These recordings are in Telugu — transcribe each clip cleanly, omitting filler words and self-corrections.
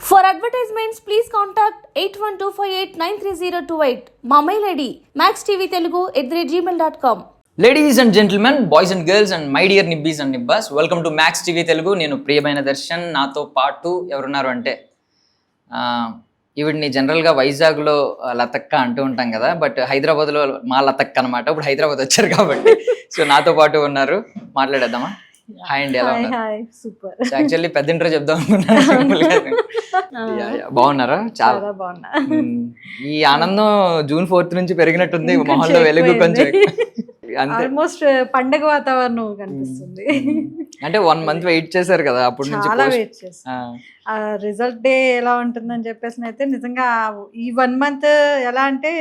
For advertisements, please contact 8125893028. మా mail ID maxtvtelugu@gmail.com. Ladies and gentlemen, boys and girls and my dear నిబ్బీస్ అండ్ నిబ్బాస్, welcome to Max TV Telugu. నేను ప్రియమైన దర్శన్. నాతో పాటు ఎవరున్నారు అంటే ఈవిడ్ని జనరల్గా వైజాగ్లో లతక్క అంటూ ఉంటాం కదా, బట్ హైదరాబాద్లో మా లతక్క అనమాట. ఇప్పుడు హైదరాబాద్ వచ్చారు కాబట్టి సో నాతో పాటు ఉన్నారు. మాట్లాడేద్దామా? హాయ్ అండి, ఎలా ఉన్నారు? సూపర్. యాక్చువల్లీ పెద్ద ఇంట్రో చెప్దాం అనుకున్నాను. బాగున్నారా? చాలా బాగున్నా. ఈ ఆనందం జూన్ 4th నుంచి పెరిగినట్టుంది మొహంలో, వెలుగు కొంచెం ఆల్మోస్ట్ పండగ వాతావరణం కనిపిస్తుంది. అంటే 1 month వెయిట్ చేశారు కదా, అప్పటి నుంచి చాలా వెయిట్ చేస్తాను. రిజల్ట్ డే ఎలా ఉంటుందని చెప్పేసి అయితే నిజంగా ఈ 1 month ఎలా అంటే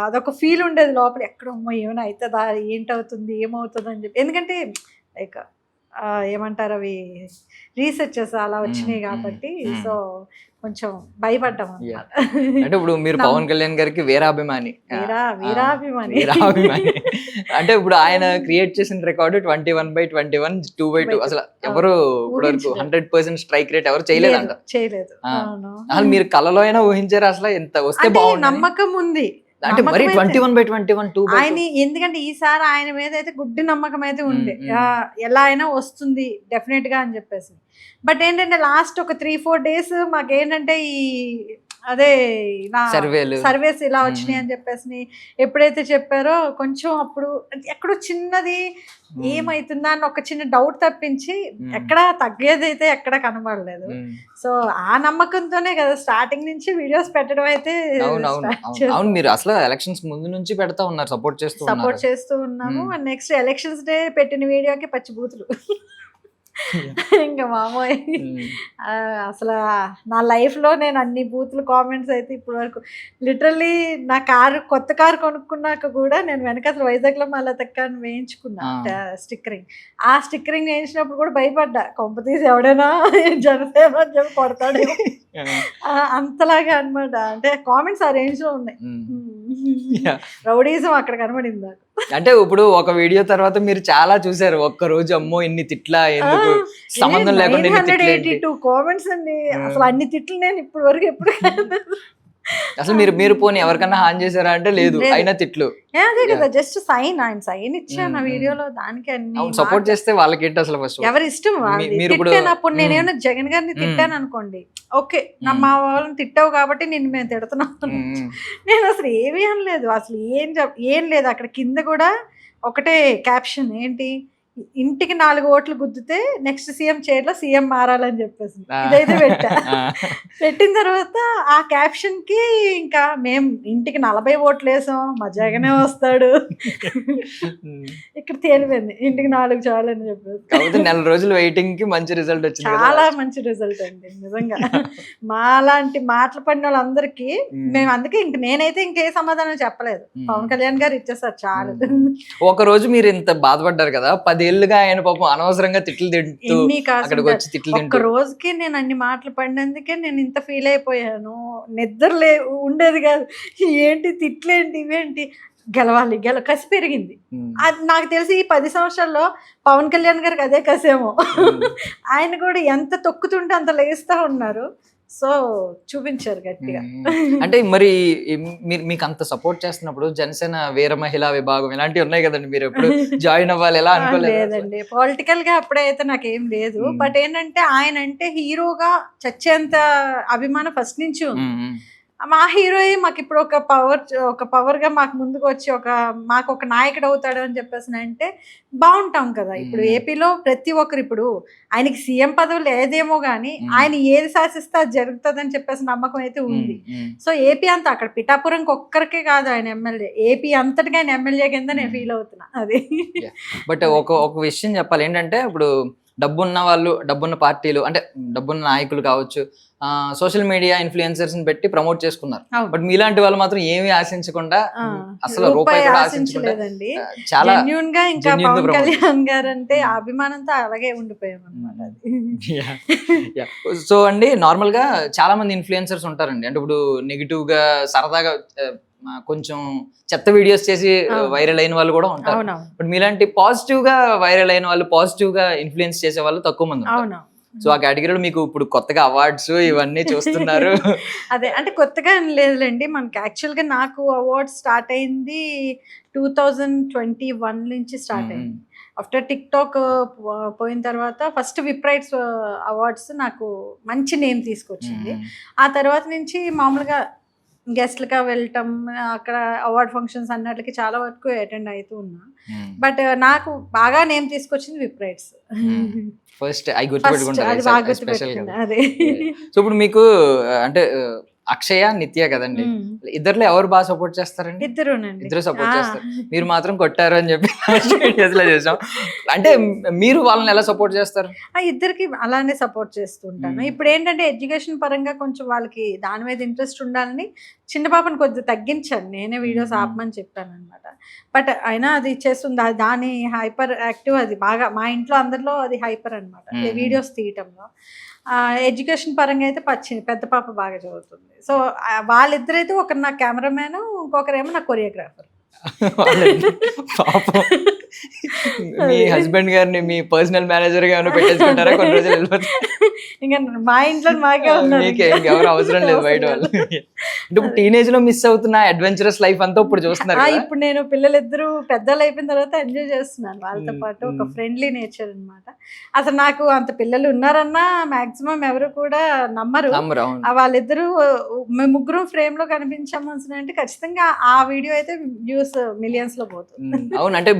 అదొక ఫీల్ ఉండేది లోపల, ఎక్కడమ్మో ఏమైనా అవుతుందా, ఏంటవుతుంది, ఏమవుతుంది అని చెప్పి. ఎందుకంటే లైక్ ఏమంటారు, అవి రీసెర్చెస్ అలా వచ్చినాయి కాబట్టి సో కొంచెం భయపడ్డాం అన్నమాట. అంటే ఇప్పుడు మీరు పవన్ కళ్యాణ్ గారికి వీరాభిమాని. అంటే ఇప్పుడు ఆయన క్రియేట్ చేసిన రికార్డు 21/21 2/2. అసలు ఎవరు ఇప్పటివరకు 100% స్ట్రైక్ రేట్ ఎవరు చేయలేదు. అసలు మీరు కలలో అయినా ఊహించారు అసలు ఎంత వస్తే బాగుంది? నమ్మకం ఉంది అంటే మరి 21/21 2/2. ఆయన ఎందుకంటే ఈసారి ఆయన మీద అయితే గుడ్డి నమ్మకం అయితే ఉంది, ఎలా అయినా వస్తుంది డెఫినెట్ గా అని చెప్పేసి. బట్ ఏంటంటే లాస్ట్ ఒక 3-4 days మాకేంటంటే ఈ అదే సర్వేస్ ఇలా వచ్చినాయి అని చెప్పేసి ఎప్పుడైతే చెప్పారో కొంచెం అప్పుడు ఎక్కడో చిన్నది ఏమైతుందా అని ఒక చిన్న డౌట్ తప్పించి ఎక్కడ తగ్గేది అయితే ఎక్కడ కనబడలేదు. సో ఆ నమ్మకంతోనే కదా స్టార్టింగ్ నుంచి వీడియోస్ పెట్టడం అయితే. అవును, మీరు అసలు ఎలక్షన్స్ ముందు నుంచి పెడతా ఉన్నారు, సపోర్ట్ చేస్తూ ఉన్నాము. నెక్స్ట్ ఎలక్షన్స్ డే పెట్టిన వీడియోకి పచ్చి బూతులు ఇంకా మామూలు. అసలు నా లైఫ్లో నేను అన్ని బూతులు కామెంట్స్ అయితే ఇప్పటి వరకు లిటరల్లీ నా కొత్త కారు కొనుక్కున్నాక కూడా నేను వెనక అసలు వైజాగ్లో మా లతక్క అని వేయించుకున్నా స్టిక్కరింగ్. ఆ స్టిక్కరింగ్ వేయించినప్పుడు కూడా భయపడ్డా, కొంప తీసి ఎవడైనా జనసేన అని చెప్పి కొడతాడే అంతలాగా అనమాట. అంటే కామెంట్స్ ఆ రేంజ్ లో ఉన్నాయి. రౌడీజం అక్కడ కనబడింది నాకు. అంటే ఇప్పుడు ఒక వీడియో తర్వాత మీరు చాలా చూసారు, ఒక్క రోజు అమ్మో ఇన్ని తిట్ల, ఎందుకు సంబంధం లేకుండా 982 కామెంట్స్ అండి. అసలు అన్ని తిట్లు నేను ఇప్పటి వరకు ఎప్పుడు అసలు మీరు పోనీ ఎవరికన్నా హాన్ చేశారా అంటే లేదు, అయినా తిట్లు. అదే కదా, జస్ట్ ఆయన సైన్ ఇచ్చాను ఆ వీడియోలో, దానికి అన్ని సపోర్ట్ చేస్తే వాళ్ళకి ఏంటి అసలు ఫస్ట్ ఎవరి ఇష్టం. తిట్టానప్పుడు నేనేమన్నా జగన్ గారిని తిట్టాను అనుకోండి, ఓకే మా వాళ్ళని తిట్టావు కాబట్టి నిన్ను మేము తిడుతున్నాం. నేను అసలు ఏమీ అనలేదు, అసలు ఏం లేదు. అక్కడ కింద కూడా ఒకటే క్యాప్షన్, ఏంటి, ఇంటికి 4 ఓట్లు గుద్దితే నెక్స్ట్ సీఎం చైర్ లో సీఎం మారాలని చెప్పేసి ఇదైతే పెట్టిన తర్వాత ఆ క్యాప్షన్ కి ఇంకా మేము ఇంటికి 40 ఓట్లు వేసాం, మా జగనే వస్తాడు. ఇక్కడ తేలిపోయింది ఇంటికి 4 చాలు అని చెప్పేసి. 4 రోజులు వెయిటింగ్ కి మంచి రిజల్ట్ వచ్చింది, చాలా మంచి రిజల్ట్ అండి నిజంగా. మాలాంటి మాటలు పడిన వాళ్ళందరికీ మేము అందుకే నేనైతే ఇంకే సమాధానం చెప్పలేదు, పవన్ కళ్యాణ్ గారు ఇచ్చేసారు చాలు. ఒక రోజు మీరు ఇంత బాధపడ్డారు కదా, 10 ఏళ్ళుగా ఆయన పాపం అనవసరంగా తిట్లు తింటూ అక్కడికి వచ్చి తిట్లు తింటూ. ఒక రోజుకి నేను అన్ని మాటలు పడినందుకే నేను ఇంత ఫీల్ అయిపోయాను. నిద్రలే ఉండేది కాదు, ఏంటి తిట్లేంటి ఇవేంటి, గెలవాలి కసి పెరిగింది. అది నాకు తెలిసి ఈ 10 సంవత్సరాల్లో పవన్ కళ్యాణ్ గారికి అదే కసేమో. ఆయన కూడా ఎంత తొక్కుతుంటే అంత లేస్తా ఉన్నారు. సో చూపించారు గట్టిగా. అంటే మరి మీకు అంత సపోర్ట్ చేస్తున్నప్పుడు జనసేన వీర మహిళా విభాగం ఇలాంటివి ఉన్నాయి కదండి, మీరు ఎప్పుడు జాయిన్ అవ్వాలి ఎలా అనుకోలేదు? లేదండి, పొలిటికల్ గా అప్పుడైతే నాకేం లేదు. బట్ ఏంటంటే ఆయన అంటే హీరోగా చచ్చేంత అభిమానం ఫస్ట్ నుంచి ఉంది. మా హీరో మాకు ఇప్పుడు ఒక పవర్ గా మాకు ముందుకు వచ్చి మాకు ఒక నాయకుడు అవుతాడు అని చెప్పేసి అంటే బాగుంటాం కదా. ఇప్పుడు ఏపీలో ప్రతి ఒక్కరు, ఇప్పుడు ఆయనకి సీఎం పదవి లేదేమో గానీ ఆయన ఏది శాసిస్తే అది జరుగుతుంది అని చెప్పేసి నమ్మకం అయితే ఉంది. సో ఏపీ అంతా, అక్కడ పిఠాపురంకి ఒక్కరికే కాదు ఆయన ఎమ్మెల్యే, ఏపీ అంతటిగా ఆయన ఎమ్మెల్యే కింద నేను ఫీల్ అవుతున్నా. అది బట్ ఒక విషయం చెప్పాలి ఏంటంటే, ఇప్పుడు డబ్బున్న వాళ్ళు, డబ్బున్న పార్టీలు, అంటే డబ్బున్న నాయకులు కావచ్చు, సోషల్ మీడియా ఇన్ఫ్లుయెన్సర్స్ ని పెట్టి ప్రమోట్ చేసుకున్నారు. బట్ మీలాంటి వాళ్ళు మాత్రం ఏమీ ఆశించకుండా, అసలు రూపాయి కూడా ఆశించకుండా చాలా జెన్యూన్ గా, ఇంకా పవన్ కళ్యాణ్ గారు అంటే అభిమానంతో అలాగే ఉండిపోయాం అన్నమాట. సో అండి, నార్మల్ గా చాలా మంది ఇన్ఫ్లుయెన్సర్స్ ఉంటారండి, అంటే ఇప్పుడు నెగిటివ్ గా సరదాగా కొంచెం చెత్త వీడియోస్ చేసి వైరల్ అయిన వాళ్ళు కూడా ఉంటారు. బట్ మీలాంటి పాజిటివ్ గా వైరల్ అయిన వాళ్ళు, పాజిటివ్ గా ఇన్ఫ్లుయెన్స్ చేసే వాళ్ళు తక్కువ మంది ఉంటారు. సో ఆ కేటగిరీలో మీకు ఇప్పుడు కొత్తగా అవార్డ్స్ ఇవన్నీ చూస్తున్నారు. అదే అంటే కొత్తగా ఏం లేదులేండి, మనకి యాక్చువల్గా నాకు అవార్డ్స్ స్టార్ట్ అయింది 2021 నుంచి స్టార్ట్ అయింది. ఆఫ్టర్ టిక్ టాక్ పోయిన తర్వాత ఫస్ట్ విప్రైట్స్ అవార్డ్స్ నాకు మంచి నేమ్ తీసుకొచ్చింది. ఆ తర్వాత నుంచి మామూలుగా గెస్ట్లుగా వెళ్ళటం, అక్కడ అవార్డ్ ఫంక్షన్స్ అన్నట్లకి చాలా వరకు అటెండ్ అవుతూ ఉన్నా. బట్ నాకు బాగా నేమ్ తీసుకొచ్చింది విప్రైట్స్. ఫస్ట్ అది అది బాగా గుర్తుపెట్టుకుంటారు స్పెషల్ గుర్తుపెట్టుకున్నా. కదా. అదే సో ఇప్పుడు మీకు అంటే అక్షయ, నిత్య కదండి, ఇద్దరులో ఎవరు బాగా సపోర్ట్ చేస్తారండి? ఇద్దరునండి. ఇద్దరు సపోర్ట్ చేస్తారు. మీరు మాత్రం కొట్టారు అని చెప్పి videos లో చూసాం. అంటే మీరు వాళ్ళని ఎలా సపోర్ట్ చేస్తారు? ఆ ఇద్దరికి అలానే సపోర్ట్ చేస్తుంటాను. ఇప్పుడు ఏంటంటే ఎడ్యుకేషన్ పరంగా కొంచెం వాళ్ళకి దాని మీద ఇంట్రెస్ట్ ఉండాలని చిన్న పాపని కొద్దిగా తగ్గించాను, నేనే వీడియోస్ ఆపమని చెప్పాను అనమాట. బట్ అయినా అది చేస్తుంది, దాని హైపర్ యాక్టివ్, అది బాగా మా ఇంట్లో అందరిలో అది హైపర్ అనమాట వీడియోస్ తీయటంలో. ఎడ్యుకేషన్ పరంగా అయితే పెద్ద పాప బాగా చదువుతుంది. సో వాళ్ళిద్దరైతే ఒకరు నా కెమెరామ్యాన్, ఇంకొకరేమో నా కొరియోగ్రాఫర్. పాపం మీ హస్బెండ్ గారిని మీ పర్సనల్ మేనేజర్ గా పెట్టేసుకుంటారా కొన్ని రోజులు వెళ్ళిపోతే? ఇంకా మా ఇంట్లో మాకే ఉన్నారు, మీకే ఇంకెవరు అవసరం లేదు బయట వాళ్ళు. అంటే ఇప్పుడు టీనేజ్ లో మిస్ అవుతున్న అడ్వెంచరస్ లైఫ్ అంతా ఇప్పుడు చూస్తున్నారు కదా. ఇప్పుడు నేను పిల్లలిద్దరూ పెద్దలు అయిపోయిన తర్వాత ఎంజాయ్ చేస్తున్నాను వాళ్ళతో పాటు. ఒక ఫ్రెండ్లీ నేచర్ అన్నమాట. అసలు నాకు అంత పిల్లలు ఉన్నారన్నా మాక్సిమం ఎవరు కూడా నమ్మరు. వాళ్ళిద్దరూ మేము ముగ్గురు ఫ్రేమ్ లో కనిపించామని అంటే ఖచ్చితంగా ఆ వీడియో అయితే వ్యూస్ మిలియన్స్ లో పోతుంది. అవును, అంటే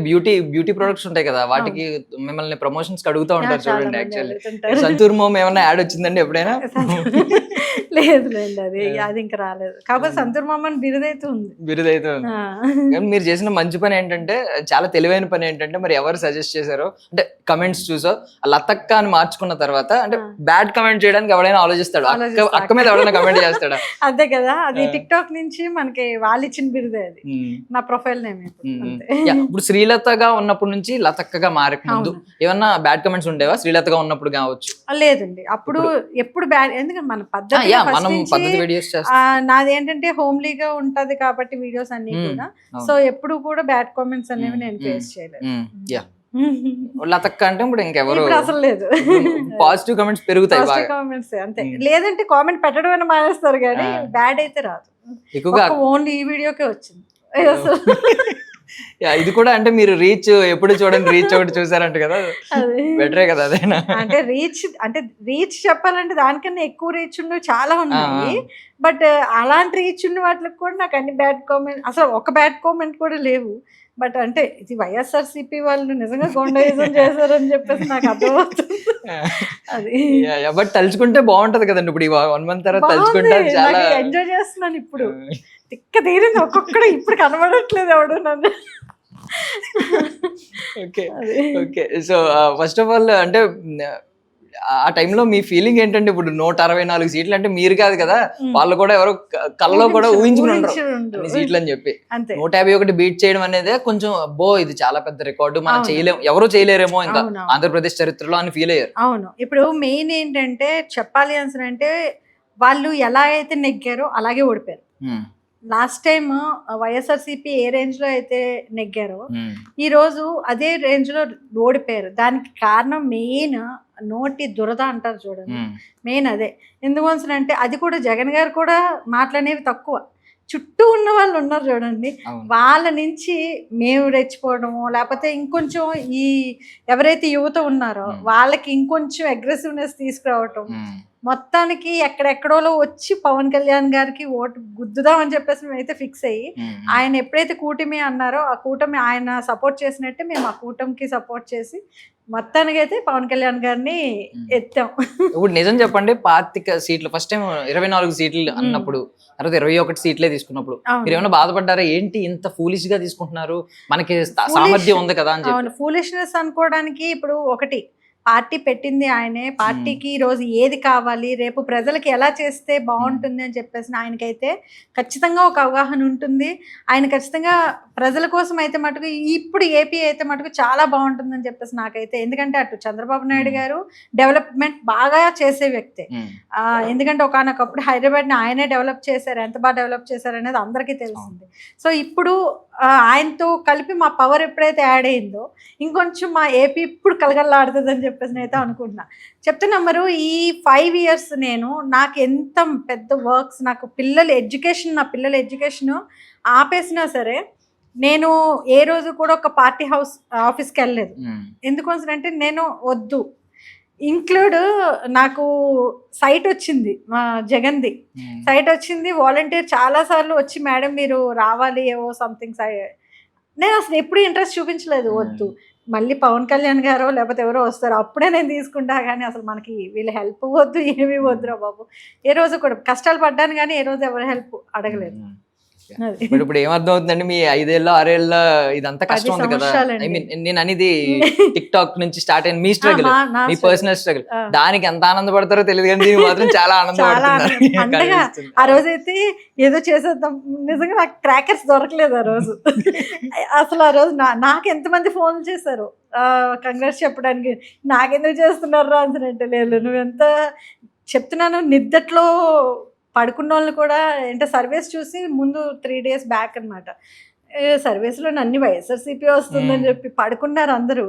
బ్యూటీ ప్రొడక్ట్స్ ఉంటాయి కదా, వాటికి మిమ్మల్ని ప్రమోషన్స్ అడుగుతూ ఉంటారు చూడండి. యాక్చువల్లీ సంతూర్ మోమ్ ఏమన్నా యాడ్ వచ్చిందండి ఎప్పుడైనా? లేదులేండి, అది ఇంకా రాలేదు. కాకపోతే సంతూర్ మోమ్ అని బిరుదైతే ఉంది. మీరు చేసిన మంచి పని ఏంటంటే, చాలా తెలివైన పని ఏంటంటే, మరి ఎవరు సజెస్ట్ చేశారో అంటే కమెంట్స్ చూసో లతక్క అని మార్చుకున్న తర్వాత, అంటే బ్యాడ్ కమెంట్ చేయడానికి ఎవడైనా ఆలోచిస్తాడు, అక్క మీద ఎవడైనా కమెంట్ చేస్తాడా? అదే కదా, అది టిక్ టాక్ నుంచి మనకి వాళ్ళు ఇచ్చిన బిరుదే, అది నా ప్రొఫైల్ నేమ్. ఇప్పుడు శ్రీలతగా ఉన్నప్పటి నుంచి లతక్కగా మారక ముందు ఏమన్నా బ్యాడ్ కమెంట్స్ ఉండేవా? శ్రీలతగా ఉన్నప్పుడు కావచ్చు. లేదండి, అప్పుడు ఎప్పుడు బ్యాడ్, ఎందుకంటే మన పద్ధతి వీడియోస్ నాది ఏంటంటే హోమ్లీగా ఉంటది కాబట్టి వీడియోస్ అన్ని కూడా. సో ఎప్పుడు కూడా బ్యాడ్ కామెంట్స్ అనేవి నేను ఫేస్ చేయలేదు. లతక్క అంటే ఇప్పుడు ఇంకెవరు అసలు లేదు, పాజిటివ్ కమెంట్స్ పెరుగుతాయి కామెంట్స్ అంతే. లేదంటే కామెంట్ పెట్టడం అయినా మానేస్తారు కానీ బ్యాడ్ అయితే రాదు. ఎక్కువగా ఓన్లీ ఈ వీడియోకే వచ్చింది. ఇది కూడా అంటే మీరు రీచ్ ఎప్పుడు చూడండి, రీచ్ ఒకటి చూసారంట కదా, బెటరే కదా అదేనా? అంటే రీచ్ చెప్పాలంటే దానికన్నా ఎక్కువ రీచ్ ఉన్నవి చాలా ఉన్నాయి. బట్ అలాంటి రీచ్ ఉన్న వాటికి కూడా నాకు అన్ని బ్యాడ్ కామెంట్, అసలు ఒక బ్యాడ్ కామెంట్ కూడా లేవు. బట్ అంటే ఇది వైఎస్ఆర్సీపీ వాళ్ళు నిజంగా గొండాయిజం చేశారని చెప్పేసి నాకు అర్థమవుతుంది. అది బట్ తలుచుకుంటే బాగుంటది కదండి. ఇప్పుడు 1 month తర్వాత తలుచుకుంటే చాలా ఎంజాయ్ చేస్తున్నాను. ఇప్పుడు తిక్క తీరింది, ఒక్కొక్కడు ఇప్పుడు కనబడట్లేదు ఎవడు నన్ను. Okay so first of all అంటే ఆ టైంలో మీ ఫీలింగ్ ఏంటంటే, ఇప్పుడు 164 సీట్లు అంటే మీరు కాదు కదా, వాళ్ళు కూడా ఎవరో కళ్ళలో కూడా ఊహించుకుని ఉంటారు సీట్లు అని చెప్పి. 151 బీట్ చేయడం అనేది కొంచెం అబ్బో ఇది చాలా పెద్ద రికార్డు, మనం చేయలేము, ఎవరు చేయలేరేమో ఇంకా ఆంధ్రప్రదేశ్ చరిత్రలో అని ఫీల్ అయ్యారు. అవును, ఇప్పుడు మెయిన్ ఏంటంటే చెప్పాలి అంటే వాళ్ళు ఎలా అయితే నెగ్గారో అలాగే ఓడిపోయారు. లాస్ట్ టైం వైఎస్ఆర్సీపీ ఏ రేంజ్ లో అయితే నెగ్గారో ఈ రోజు అదే రేంజ్ లో ఓడిపోయారు. దానికి కారణం మెయిన్ నోటి దురద అంటారు చూడండి, మెయిన్ అదే. ఎందుకంటే అది కూడా జగన్ గారు కూడా మాట్లాడేవి తక్కువ, చుట్టూ ఉన్న వాళ్ళు ఉన్నారు చూడండి, వాళ్ళ నుంచి మేము రెచ్చిపోవడము, లేకపోతే ఇంకొంచెం ఈ ఎవరైతే యువత ఉన్నారో వాళ్ళకి ఇంకొంచెం అగ్రెసివ్నెస్ తీసుకురావటం, మొత్తానికి ఎక్కడెక్కడోలో వచ్చి పవన్ కళ్యాణ్ గారికి ఓటు గుద్దుదామని చెప్పేసి మేమైతే ఫిక్స్ అయ్యి, ఆయన ఎప్పుడైతే కూటమి అన్నారో ఆ కూటమి ఆయన సపోర్ట్ చేసినట్టే మేము ఆ కూటమికి సపోర్ట్ చేసి మొత్తానికి అయితే పవన్ కళ్యాణ్ గారిని ఎత్తాం. ఇప్పుడు నిజం చెప్పండి, 25 సీట్లు ఫస్ట్ టైం 24 సీట్లు అన్నప్పుడు, తర్వాత 21 సీట్లే తీసుకున్నప్పుడు మీరు ఏమైనా బాధపడ్డారా? ఏంటి ఇంత ఫూలిష్ గా తీసుకుంటున్నారు, మనకి సామర్థ్యం ఉంది కదా అని చెప్పి? ఫూలిష్నెస్ అనుకోవడానికి ఇప్పుడు ఒకటి, పార్టీ పెట్టింది ఆయనే, పార్టీకి ఈరోజు ఏది కావాలి, రేపు ప్రజలకి ఎలా చేస్తే బాగుంటుంది అని చెప్పేసి ఆయనకైతే ఖచ్చితంగా ఒక అవగాహన ఉంటుంది. ఆయన ఖచ్చితంగా ప్రజల కోసం అయితే మటుకు ఇప్పుడు ఏపీ అయితే మటుకు చాలా బాగుంటుందని చెప్పేసి నాకైతే, ఎందుకంటే అటు చంద్రబాబు నాయుడు గారు డెవలప్మెంట్ బాగా చేసే వ్యక్తే. ఎందుకంటే ఒకనొకప్పుడు హైదరాబాద్ని ఆయనే డెవలప్ చేశారు, ఎంత బాగా డెవలప్ చేశారు అనేది అందరికీ తెలిసింది. సో ఇప్పుడు ఆయనతో కలిపి మా పవర్ ఎప్పుడైతే యాడ్ అయిందో ఇంకొంచెం మా ఏపీ ఇప్పుడు కలగల్లాడుతుంది అని చెప్పేసి అయితే అనుకుంటున్నా. చెప్తున్నా మరి ఈ 5 years నేను నాకు ఎంత పెద్ద వర్క్స్, నాకు నా పిల్లల ఎడ్యుకేషన్ ఆపేసినా సరే నేను ఏ రోజు కూడా ఒక పార్టీ ఆఫీస్కి వెళ్ళలేదు. ఎందుకోసం అంటే నేను వద్దు, ఇంక్లూడ్ నాకు సైట్ వచ్చింది, మా జగన్ది సైట్ వచ్చింది. వాలంటీర్ చాలాసార్లు వచ్చి మేడం మీరు రావాలి ఏవో సంథింగ్ నేను అసలు ఎప్పుడు ఇంట్రెస్ట్ చూపించలేదు. వద్దు, మళ్ళీ పవన్ కళ్యాణ్ గారో లేకపోతే ఎవరో వస్తారో అప్పుడే నేను తీసుకుంటా, కానీ అసలు మనకి వీళ్ళ హెల్ప్ వద్దు, ఏమీ వద్దురా బాబు. ఏ రోజు కూడా కష్టాలు పడ్డాను కానీ ఏ రోజు ఎవరు హెల్ప్ అడగలేదు. ఇప్పుడు ఏమర్థం అవుతుందండి, మీ 5 ఏళ్ళ 6 ఏళ్ళ ఇదంతా కష్టం ఉంది కదా. ఐ మీన్ నేను అనేది టిక్ టాక్ నుంచి స్టార్ట్ అయిన మీ స్ట్రగుల్, మీ పర్సనల్ స్ట్రగుల్, దానికి ఎంత ఆనందపడతారో తెలియదు కానీ దీనికి మాత్రం చాలా అంతగా ఆ రోజైతే ఏదో చేసేద్దాం. నిజంగా నాకు క్రాకర్స్ దొరకలేదు ఆ రోజు. అసలు ఆ రోజు నాకు ఎంతమంది ఫోన్లు చేశారు కంగ్రాట్స్ చెప్పడానికి. నాకెందుకు చేస్తున్నారు అంటే లేదు, నువ్వెంత చెప్తున్నాను. నిద్దట్లో పడుకున్న వాళ్ళు కూడా అంటే సర్వీస్ చూసి ముందు 3 days బ్యాక్ అనమాట, సర్వీస్లో అన్ని వైఎస్ఆర్సీపీ వస్తుందని చెప్పి పడుకున్నారు అందరూ.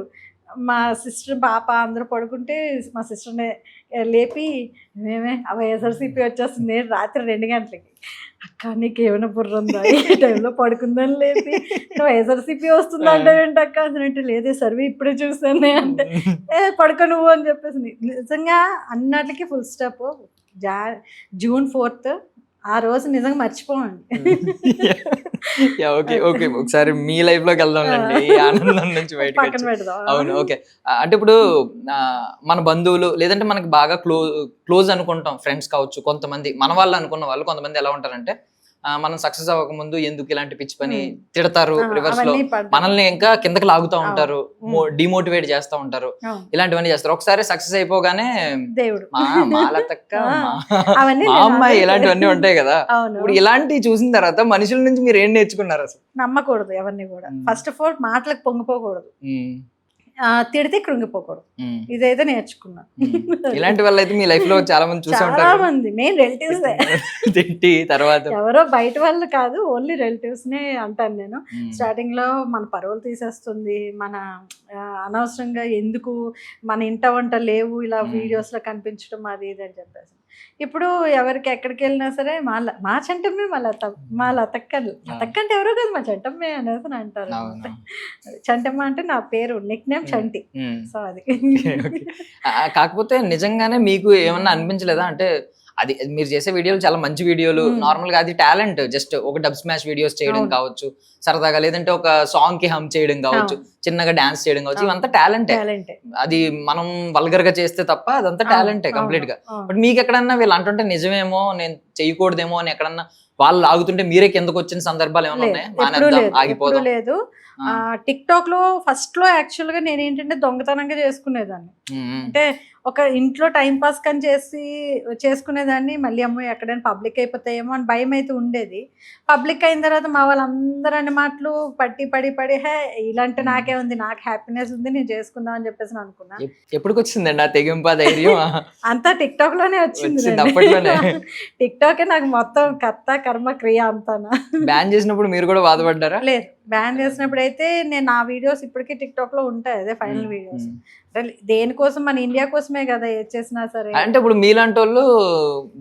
మా సిస్టర్ పాప అందరూ పడుకుంటే మా సిస్టర్ని లేపి మేమే వైఎస్ఆర్సీపీ వచ్చేస్తుంది రాత్రి 2 గంటలకి. అక్క నీకు ఏమైనా బుర్ర ఉందా, ఈ టైంలో పడుకుందని లేపి వైఎస్ఆర్సీపీ వస్తుంది అంటే ఏంటక్క అంటే లేదే సర్వీ ఇప్పుడే చూసాను అంటే పడుకో నువ్వు అని చెప్పేసి. నిజంగా అన్నట్లకి ఫుల్ స్టాప్. June 4th ఆ రోజు నిజంగా మర్చిపోవండి. ఓకే ఓకే, ఒకసారి మీ లైఫ్ లోకి వెళ్దాంలేండి, ఈ ఆనందం నుంచి బయటకు. అవును, ఓకే. అంటే ఇప్పుడు మన బంధువులు లేదంటే మనకి బాగా క్లోజ్ అనుకుంటాం ఫ్రెండ్స్ కావచ్చు, కొంతమంది మన వాళ్ళు అనుకున్న వాళ్ళు కొంతమంది ఎలా ఉంటారంటే మనం సక్సెస్ అవ్వకముందు ఎందుకు ఇలాంటి పిచ్చి పని తిడతారు, రివర్స్ లో మనల్ని ఇంకా కిందకి లాగుతూ ఉంటారు, డిమోటివేట్ చేస్తూ ఉంటారు, ఇలాంటివన్నీ చేస్తారు. ఒకసారి సక్సెస్ అయిపోగానే మా లతక్క, మా అమ్మాయి, ఇలాంటివన్నీ ఉంటాయి కదా. ఇప్పుడు ఇలాంటివి చూసిన తర్వాత మనుషుల నుంచి మీరు ఏం నేర్చుకున్నారు అసలు? నమ్మకూడదు ఎవరిని కూడా. ఫస్ట్ ఆఫ్ ఆల్ మాటలకు పొంగిపోకూడదు, తిడితే కృంగిపోకూడదు. ఇదైతే నేర్చుకున్నా. ఇలాంటి వాళ్ళు అయితే మీ లైఫ్ లో చాలా మంది చూసే ఉంటారు. చాలా మంది మెయిన్ రిలేటివ్స్ తిట్టి తర్వాత ఎవరో బయట వాళ్ళు కాదు, ఓన్లీ రిలేటివ్స్ నే అంటాను నేను. స్టార్టింగ్ లో మన పరువులు తీసేస్తుంది, మన అనవసరంగా ఎందుకు మన ఇంట వంట లేవు ఇలా వీడియోస్ లో కనిపించడం అది ఇది అని చెప్పేసి. ఇప్పుడు ఎవరికి ఎక్కడికి వెళ్ళినా సరే మా చంటమ్మే మా లతక్క అంటే ఎవరో కదా మా చంటమ్మే అనేసి అంటారు. చంటమ్మ అంటే నా పేరు, నిక్ నేమ్ చంటి. సో అది కాకపోతే నిజంగానే మీకు ఏమన్నా అనిపించలేదా అంటే అది మీరు చేసే వీడియోలు చాలా మంచి వీడియోలు, నార్మల్ గా అది టాలెంట్, జస్ట్ ఒక డబ్ స్మాష్ వీడియోస్ చేయడం కావచ్చు సరదాగా, లేదంటే ఒక సాంగ్ కి హమ్ చేయడం కావచ్చు, చిన్నగా డాన్స్ చేయడం కావచ్చు, ఇవంతా టాలెంటే. అది మనం వల్గర్ గా చేస్తే తప్ప అదంతా టాలెంటే కంప్లీట్ గా. బట్ మీకు ఎక్కడన్నా వీళ్ళు అంటుంటే నిజమేమో నేను చేయకూడదేమో అని ఎక్కడన్నా వాళ్ళు ఆగుతుంటే మీరే కిందకు వచ్చిన సందర్భాలు ఏమైనా ఉన్నాయా? ఆగిపోదు లేదు. టిక్ టాక్ లో ఫస్ట్ లో యాక్చువల్ గా నేను ఏంటంటే దొంగతనంగా చేసుకునేదాన్ని. అంటే ఒక ఇంట్లో టైం పాస్ కని చేసుకునేదాన్ని. మళ్ళీ అమ్మో ఎక్కడైనా పబ్లిక్ అయిపోతాయేమో అని భయం అయితే ఉండేది. పబ్లిక్ అయిన తర్వాత మా వాళ్ళందరూ అనే మాటలు పడి హే ఇలాంటి నాకే ఉంది, నాకు హ్యాపీనెస్ ఉంది, నేను చేసుకుందాం అని చెప్పేసి అనుకున్నా. ఎప్పటికి వచ్చిందండి ఆ తెగింపు ధైర్యం? అంతా టిక్ టాక్ లోనే వచ్చింది. టిక్ టాక్ నాకు మొత్తం కర్త కర్మ క్రియ అంతానా. బ్యాన్ చేసినప్పుడు మీరు కూడా బాధపడ్డారా? లేదు, బ్యాన్ చేసినప్పుడు అయితే నేను నా వీడియోస్ ఇప్పటికీ టిక్ టాక్ లో ఉంటాయి, అదే ఫైనల్ వీడియోస్. దేనికోసం, మన ఇండియా కోసమే కదా ఏది చేసినా సరే. అంటే ఇప్పుడు మీలాంటి వాళ్ళు